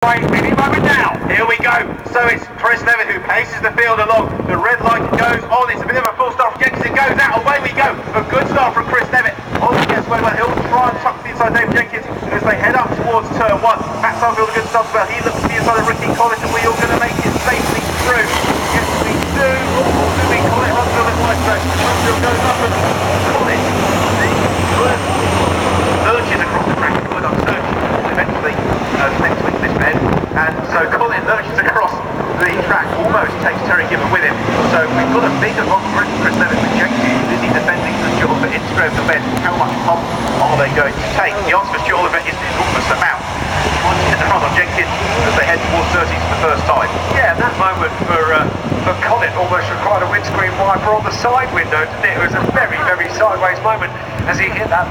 Right, any moment now. Here we go. So it's Chris Levitt who paces the field along. The red light goes on. It's a bit of a full start from Jenkins. It goes out. Away we go. A good start from Chris Levitt. On gets away well. He'll try and tuck the inside David Jenkins as they head up towards turn one. Matt Sunfield a good start as well. He looks to the inside of Ricky Collins, and we all going to make it safely through. Yes, we do. Oh, do we? Colin Huntsville is like so. Huntsville goes up and Colin lurches across the track. Good on search. Eventually, next week this bed. And so Colin lurches across the track, almost takes Terry Gibbon with him. So we've got a big advantage from Chris Levitt with Jenkins busy defending the Stuart Oliver intro of the bed. How much pump are they going to take? The answer for Stuart Oliver is an enormous amount. Trying to get the front on Jenkins as they head towards 30 for the first time. Yeah, that moment for Colin almost required a windscreen wiper on the side window, didn't it? It was a very, very sideways moment as he hit that.